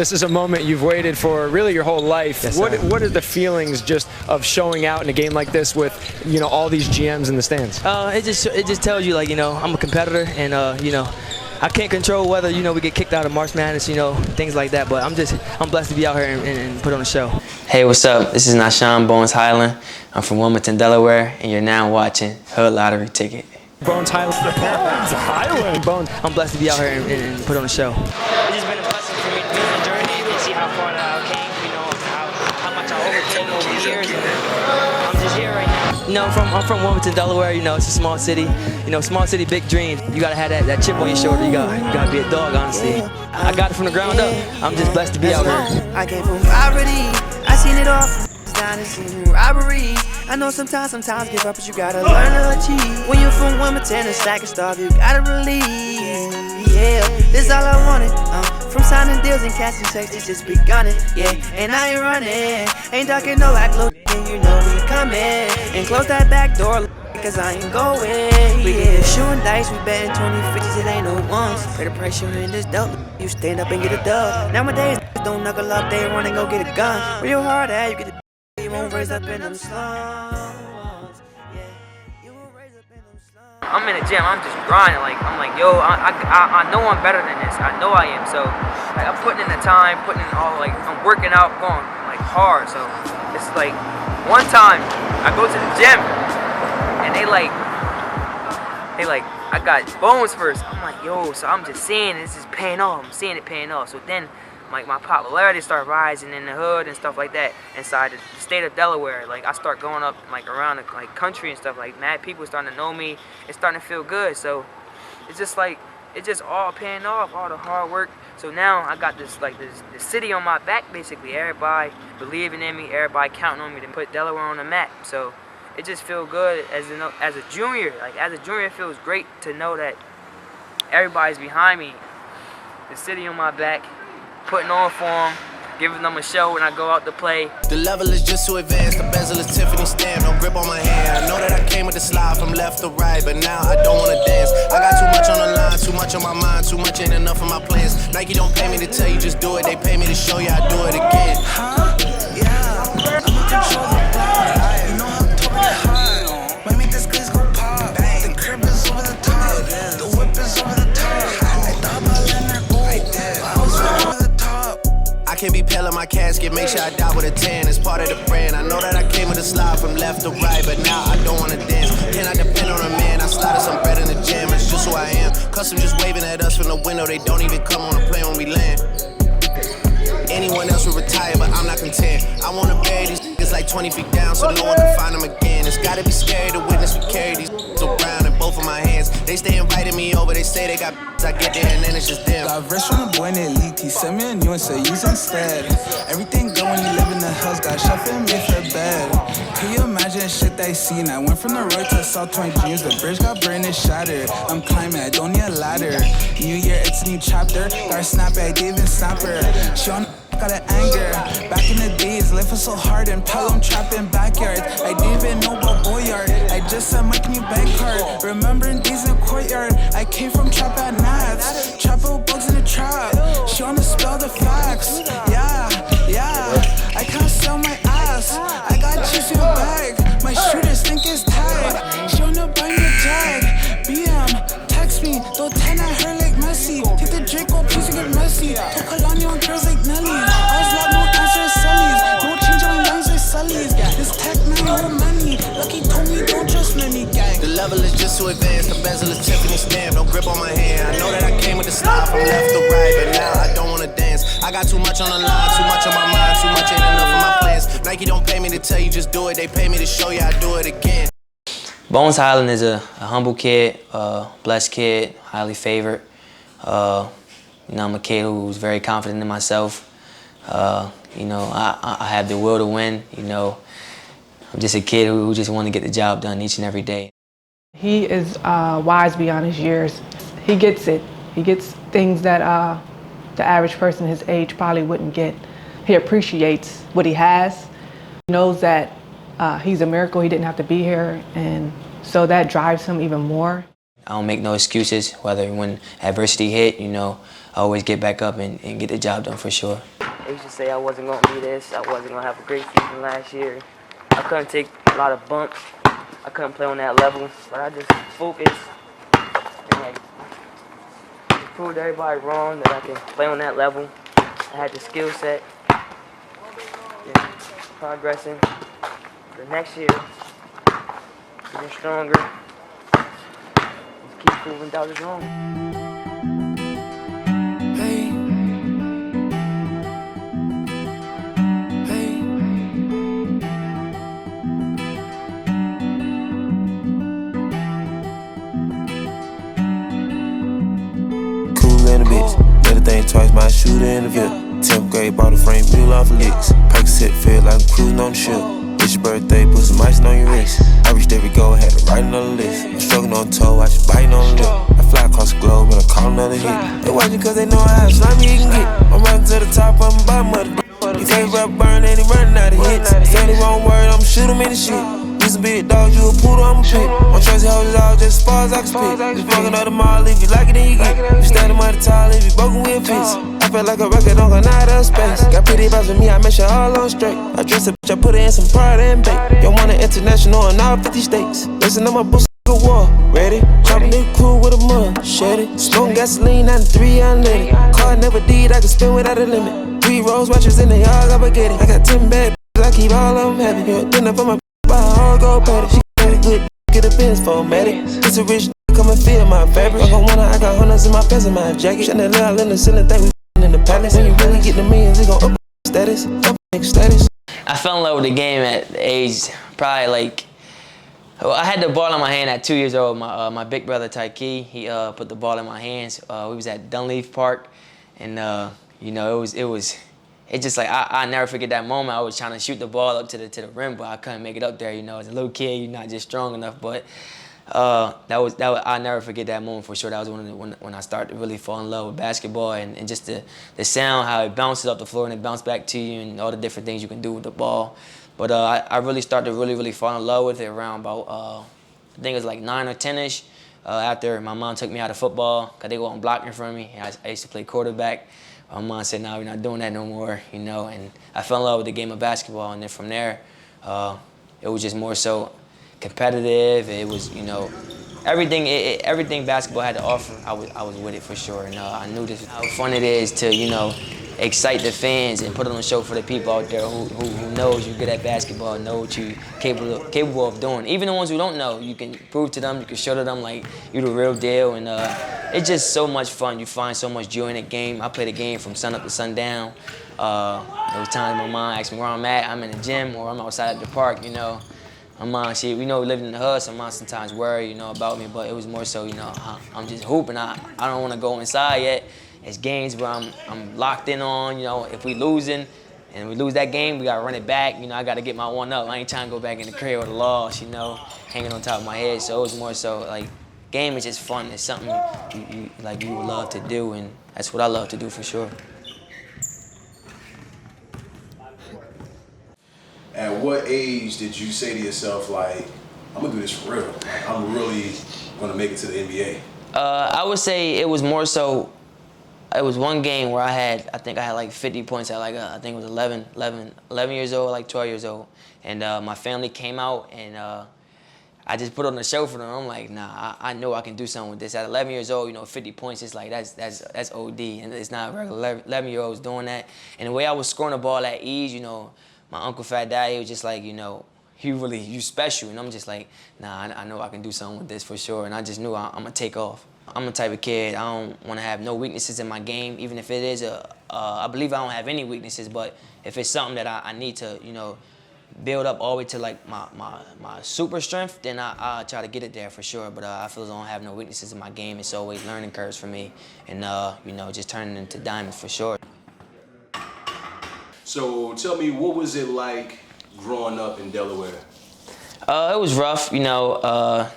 This is a moment you've waited for really your whole life. Yes, what are the feelings just of showing out in a game like this with, you know, all these GMs in the stands? It just tells you, like, you know, I'm a competitor, and you know, I can't control whether, you know, we get kicked out of March Madness, you know, things like that. But I'm blessed to be out here and put on a show. Hey, what's up? This is Nashawn Bones Hyland. I'm from Wilmington, Delaware, and you're now watching Hood Lottery Ticket. Bones Hyland. Bones Hyland. Bones. I'm blessed to be out here and put on a show. It's just been a blessing for me to be on the journey and see how far that I came, you know, how much I overcame over the years. I'm just here right now. You know, I'm from Wilmington, Delaware. You know, it's a small city. You know, small city, big dreams. You gotta have that chip on your shoulder. You gotta be a dog, honestly. I got it from the ground up. I'm just blessed to be out here. I came from poverty. I seen it all. Robbery. I know sometimes give up, but you gotta learn to achieve. When you're from Wilmington and Sack and Starve, you gotta believe. Yeah, this all I wanted. From signing deals and casting checks, it's just begunning. Yeah, and I ain't running. Ain't ducking no act low, you know we coming. And close that back door, cause I ain't going. We get shooting dice, we betting 20-50s, it ain't no ones. Pay the price, you're in this dope. You stand up and get a dub. Nowadays, don't knuckle up, they run and go get a gun. Where your heart at, you get the you won't raise up in them slums. Yeah, you won't raise up in them slums. I'm in the gym, I'm just grinding, like, I'm like, yo, I know I'm better than this, I know I am, so, like, I'm putting in the time, putting in all, like, I'm working out, going, like, hard, so, it's like, one time, I go to the gym, and they like, I got Bones first, I'm like, yo, so I'm just seeing this is paying off, I'm seeing it paying off, so then, like, my popularity started rising in the hood and stuff like that inside the state of Delaware. Like, I start going up, like, around the, like, country and stuff, like, mad people starting to know me. It's starting to feel good, so it's just like, it's just all paying off, all the hard work. So now I got this, like, this city on my back, basically. Everybody believing in me, everybody counting on me to put Delaware on the map. So it just feels good as a junior. Like, as a junior, it feels great to know that everybody's behind me. The city on my back, putting on for them, giving them a show when I go out to play. The level is just too advanced, the bezel is Tiffany stamp, no grip on my hand. I know that I came with the slide from left to right, but now I don't wanna dance. I got too much on the line, too much on my mind, too much ain't enough of my plans. Nike don't pay me to tell you just do it, they pay me to show you I do it again. Yeah, I'ma control the block. You know I'm talking hard. Might make this place go pop. The crib is over the top, the whip is over the top. I thought about letting her go, I was over the top. I can't be pale in my casket, make sure I die with a 10. It's part of the brand. I know that I came with a slide from left to right, but now I don't wanna dance. Can I depend on a man? I slided some bread in the gym, it's just who I am. Custom just waving at us from the window, they don't even come on the plane when we land. Anyone else would retire, but I'm not content. I wanna bury these niggas like 20 feet down so no one can find them again. It's gotta be scary to witness me carry these around in both of my hands. They stay inviting me over, they say they got I get there and then it's just them. Got verse from the boy in elite, he sent me a new and said use instead. Everything good when you live in the hills, got chef and made for bed. Can you imagine shit they seen? I went from the road to South 20 dreams, the bridge got burned and shattered. I'm climbing, I don't need a ladder. New year, it's a new chapter. Got a snap, I gave and snapper. She on got an anger. Back in the days, life was so hard and Pelham trapping backyard. I didn't even know about Boyard. I just said Mike new bank card. Remembering days in courtyard. I came from trap at Nats. Trap out bugs in the trap. She wanna spell the facts. Yeah. I can't sell my ass. I got cheese in the bag. My shooters think it's tight. She wanna buy me a jag. BM, text me. Throw 10 at her like Messi. Take the Draco, please you get messy. Talk Kalani on girls like Nelly. I was loud, no answer Sully's. No change on lines like Sully's. This tech man, no money. Lucky told me don't trust many gang. The level is just too advanced, the bezel is Tiffany stamp, no grip on my hand. I know that I came with the slide from left to right, but now I don't wanna dance. I got too much on the line, too much on my mind, too much ain't enough of my plans. Nike don't pay me to tell you just do it, they pay me to show you I do it again. Bones Hyland is a humble kid, blessed kid, highly favored. You know, I'm a kid who's very confident in myself. You know, I have the will to win. You know, I'm just a kid who just want to get the job done each and every day. He is wise beyond his years. He gets it. He gets things that the average person his age probably wouldn't get. He appreciates what he has. He knows that he's a miracle he didn't have to be here, and so that drives him even more. I don't make no excuses, whether when adversity hit, you know, I always get back up and get the job done for sure. They used to say I wasn't going to be this, I wasn't going to have a great season last year. I couldn't take a lot of bumps. I couldn't play on that level, but I just focused and like proved everybody wrong that I can play on that level. I had the skill set, just progressing. The next year, getting stronger. Just keep proving doubters wrong. Hey. Hey. Cool in a bitch. Better think twice, my shooter in the VIP. 10th grade, bought a frame, mule off of licks. Percocet feel like I'm cruising on the ship. It's your birthday, put some ice on your wrist. I reached every goal, had to write another list. I'm struggling on toe, I just biting on the lip. I fly across the globe and I call another hit. They watching cause they know how slimy he can get. I'm running to the top, I'm bottom of the He say rap burn and he running out of hits. Say the wrong word, I'ma shoot him in the shit. You some big dog, you a poodle, I'm a pit. I'm Tracy hoes all just as far as I can spit. Just fucking up the mall, if you like it, then you get it. You standing money tall, if you broken, we'll fix. I feel like a record on going out of space. Got pretty vibes with me, I make sure all on straight. I dress a bitch, I put her in some pride and bait. You want an international in all 50 states. Listen to my boots like a war. Ready? Chopping the crew with a mud. Shed it. Smoking gasoline, 93 unleaded. Car never did, I can spin without a limit. 3 rose watches in the yard, I forget it. I got 10 bad bitches, I keep all of them happy. You dinner for my buy a all gold patty. She got a good get a Benz for medic. It's a rich come and feel my fabric. I got hundreds in my pants and my jacket. Chanel in the ceiling, think we in the palace. When you really get the millions, it gon' up status. Up status. I fell in love with the game at the age probably like, well, I had the ball in my hand at 2 years old. My big brother Taiki, he put the ball in my hands. We was at Dunleaf Park, and you know, it just like I never forget that moment. I was trying to shoot the ball up to the rim, but I couldn't make it up there. You know, as a little kid, you're not just strong enough. But that was I never forget that moment for sure. That was when I started to really fall in love with basketball and just the sound, how it bounces off the floor and it bounces back to you, and all the different things you can do with the ball. But I really started to really fall in love with it around about I think it was like 9 or 10ish. After my mom took me out of football, cause they go on blocking for me. And I used to play quarterback. My mom said, "No, we're not doing that no more," you know. And I fell in love with the game of basketball, and then from there, it was just more so competitive. It was, you know, everything basketball had to offer. I was with it for sure, and I knew this how fun it is to, you know, excite the fans and put on a show for the people out there who knows you're good at basketball, know what you're capable of doing. Even the ones who don't know, you can prove to them, you can show to them like you're the real deal, and it's just so much fun. You find so much joy in the game. I play the game from sun up to sundown. There was times my mom asked me where I'm at. I'm in the gym or I'm outside at the park, you know. My mom, we know we lived in the hood, so my mom sometimes worry, you know, about me, but it was more so, you know, I'm just hooping. I don't want to go inside yet. It's games where I'm locked in on, you know, if we losing and we lose that game, we got to run it back. You know, I got to get my one up. I ain't trying to go back in the crib with a loss, you know, hanging on top of my head. So it was more so, like, game is just fun. It's something you would love to do, and that's what I love to do for sure. At what age did you say to yourself, like, I'm gonna do this for real? Like, I'm really gonna make it to the NBA? I would say it was more so, it was one game where I think I had like 50 points at like, I think it was 11 years old, like 12 years old. And my family came out, and I just put on a show for them. I'm like, nah, I know I can do something with this. At 11 years old, you know, 50 points, it's like, that's OD. And it's not regular 11-year-olds doing that. And the way I was scoring the ball at ease, you know, my Uncle Fat Daddy was just like, you know, you special. And I'm just like, nah, I know I can do something with this for sure. And I just knew I'm gonna take off. I'm the type of kid, I don't wanna have no weaknesses in my game, even if it is I believe I don't have any weaknesses, but if it's something that I need to, you know, build up all the way to like my super strength, then I'll try to get it there for sure. But I feel as I don't have no weaknesses in my game. It's always learning curves for me, and you know, just turning into diamonds for sure. So tell me, what was it like growing up in Delaware? It was rough, you know, a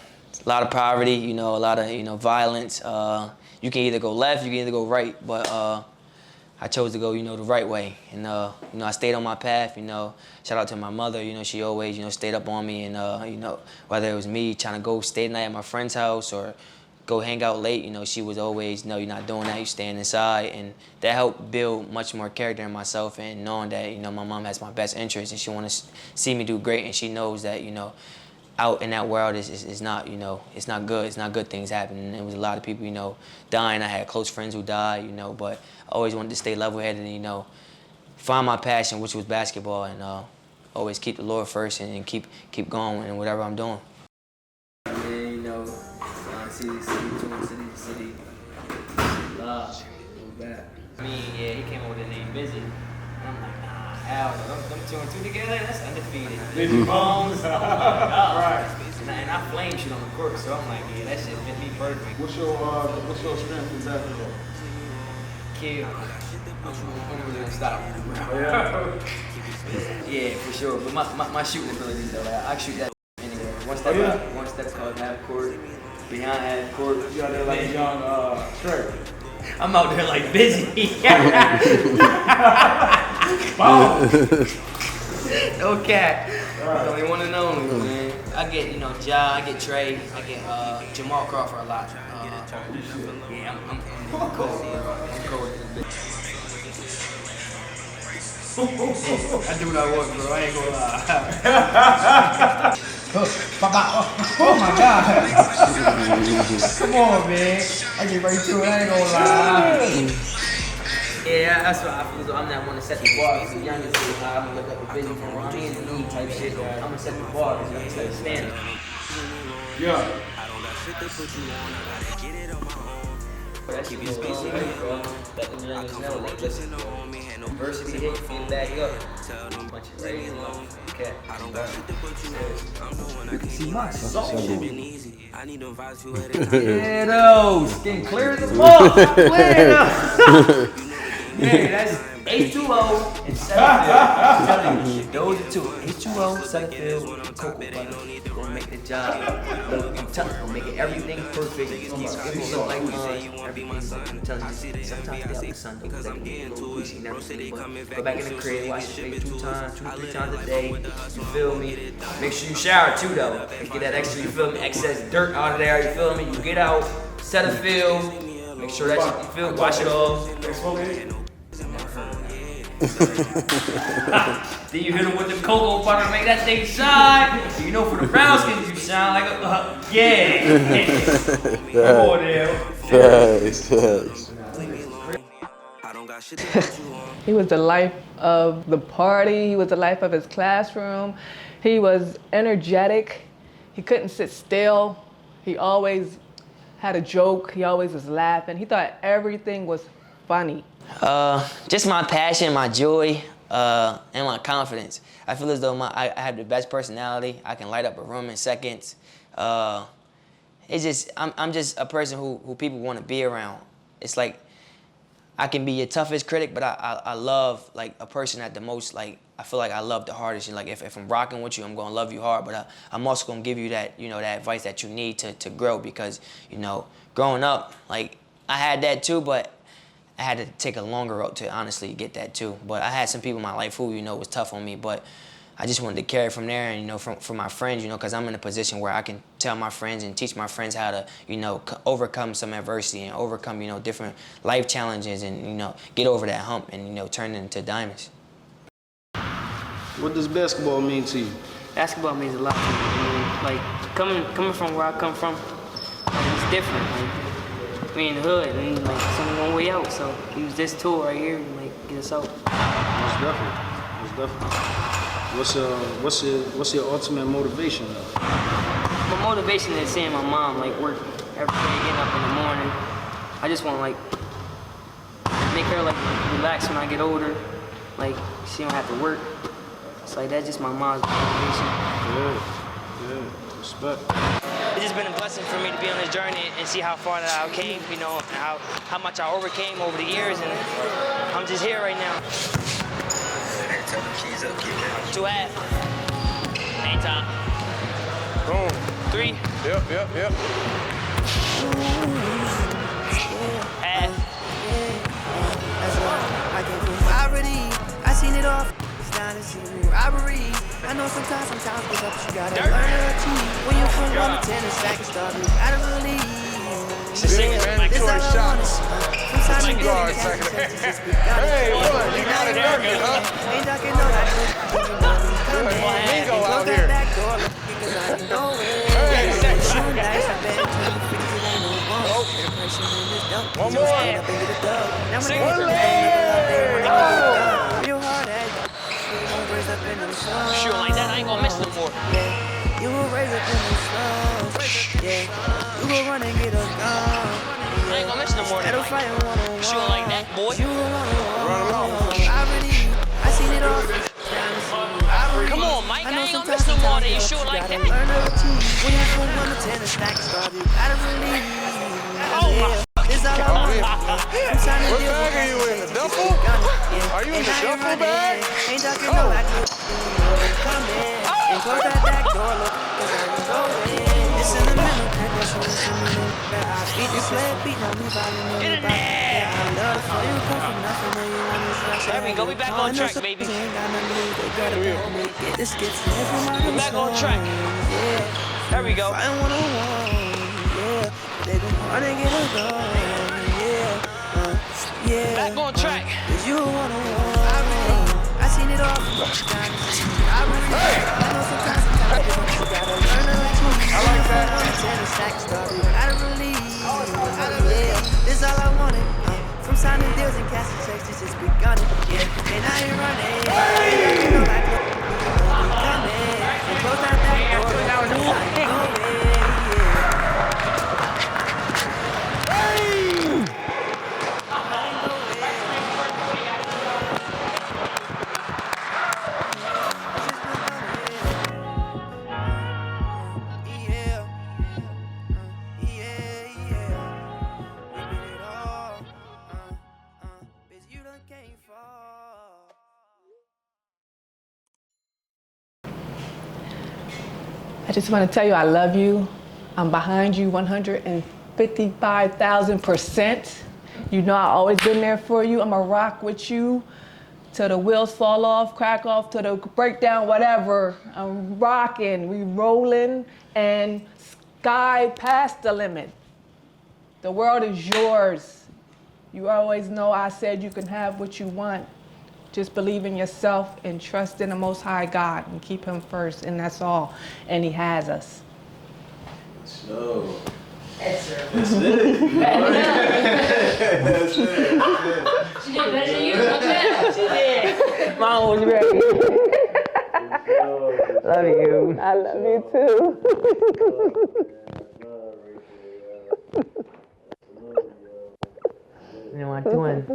lot of poverty, you know, a lot of, you know, violence. You can either go left, you can either go right, but I chose to go, you know, the right way. And, you know, I stayed on my path, you know. Shout out to my mother, you know, she always, you know, stayed up on me. And, you know, whether it was me trying to go stay the night at my friend's house or go hang out late, you know, she was always, no, you're not doing that, you staying inside. And that helped build much more character in myself, and knowing that, you know, my mom has my best interest and she want to see me do great, and she knows that, you know, out in that world is not, you know, it's not good. It's not good things happening. There was a lot of people, you know, dying. I had close friends who died, you know, but I always wanted to stay level-headed and, you know, find my passion, which was basketball, and always keep the Lord first and keep going in whatever I'm doing. Yeah, you know, city, city, love, back. I mean, yeah, he came up with the name Bizzy. I'm like, nah, hell no, them two and two together, that's undefeated. Bizzy Bones, oh my God. Right. And I flame shit on the court, so I'm like, yeah, that shit fit me perfect. What's your strength in basketball? Kid, I'm really gonna stop. Yeah, for sure. But my shooting abilities though, like, I shoot that anywhere. One step called half court, behind half court. You out there like a young Trey. I'm out there like Bizzy. No cat. The only one and only, man. I get, you know, Ja, I get Trey, I get Jamal Crawford a lot. Yeah, I'm cold. I'm cold with this bitch. I do what I want, bro. I ain't gonna lie. Oh my God. Come on, man. I get right to it. I ain't gonna lie. Yeah, that's what I feel. I'm not one to set the bar. Because the youngest is I'm gonna look up a Bizzy from around here in the league type shit. I'm gonna set the bar because I'm set the standard. Yeah. That shit be bro. Let them youngest know, like, listen, adversity hit, get back up. Bunch of crazy okay. You can see my soul. Yeah, those getting clear as a ball. Yeah, that's H2O and Setterfield. Those are two. H2O, Setterfield, Cocoa Butter. Gonna make the job. I'm telling you, gonna make it everything perfect. It's gonna look like mine. Everything's like, I'm telling you, sometimes they have the sun, because I can get a little greasy and everything. But go back in the crib, wash your face 2 to 3 times a day. You feel me? Make sure you shower too, though. Get that extra, you feel me? Excess dirt out of there, you feel me? You get out, Setterfield. Make sure that you feel, wash it off. Then you hit them with the cocoa butter, make that thing shine. You know, for the brown skins, you shine like a yeah. Come on, He was the life of the party. He was the life of his classroom. He was energetic. He couldn't sit still. He always had a joke. He always was laughing. He thought everything was funny. Just my passion, my joy, and my confidence. I feel as though I have the best personality. I can light up a room in seconds. It's just I'm just a person who people want to be around. It's like I can be your toughest critic, but I love like a person at the most, like I feel like I love the hardest. And like if I'm rocking with you, I'm gonna love you hard, but I'm also gonna give you that, you know, that advice that you need to grow, because, you know, growing up, like I had that too, but I had to take a longer road to honestly get that too. But I had some people in my life who, you know, was tough on me, but I just wanted to carry from there, and, you know, from my friends, you know, because I'm in a position where I can tell my friends and teach my friends how to, you know, overcome some adversity and overcome, you know, different life challenges, and, you know, get over that hump and, you know, turn it into diamonds. What does basketball mean to you? Basketball means a lot to me. I mean, like coming from where I come from, it's different. Like, we in the hood, and like some one way out. So use this tool right here and like get us out. Most definitely. What's your ultimate motivation though? My motivation is seeing my mom like work every day, getting up in the morning. I just want to like make her like relax when I get older. Like she don't have to work. It's like that's just my mom's motivation. Good. Respect. It's just been a blessing for me to be on this journey and see how far that I came, you know, and how much I overcame over the years, and I'm just here right now. Two half. Anytime. Boom. 3. Yep. Half. I came from poverty. I seen it all. It's down to zero robbery. I know sometimes what's up, but you gotta learn to achieve. When you're from 1 to 10, it's like a star, you gotta believe. Mandatory shots. Guard second. Hey, what? You got it working, huh? Mingo out here. Hey. One more. One Shoot like that, I ain't gonna miss no more. You will raise up in the slums. Yeah. You will run and get a gun. I ain't gonna miss no more. Shoot like that, boy. You will run I seen it all. Come on, Mike. I ain't gonna miss no more than you shoot like that. When you from 1 to 10 and stack stuff, you gotta believe. Oh my. This all I want. What bag are you in? The duffel? Are you in the duffel bag? Ain't talking no I could come in and close that back door. Look, cause I can go in. It's in the middle. Beat you play a beat, now we violin. Get in there. I love it for you, come from nothing. Now you want to rush. There we go. We back on track, baby. Get this gets We back on track. Yeah. There we go. I want to yeah. They gon' wanna get a gun, yeah. Back on track. Cause you wanna I seen it all. I like that. This all I wanted. From signing deals and casting checks, this just begun. Yeah, and I ain't running. Coming. And close that back door. I just want to tell you I love you. I'm behind you 155,000%. You know I've always been there for you. I'm going to rock with you till the wheels fall off, crack off, till the breakdown, whatever. I'm rocking, we rolling, and sky past the limit. The world is yours. You always know I said you can have what you want. Just believe in yourself and trust in the Most High God and keep Him first, and that's all. And He has us. So. That's it. That's it. That's it. She did better than you. She did. Mom was ready. Love you. I love you too. You want twin?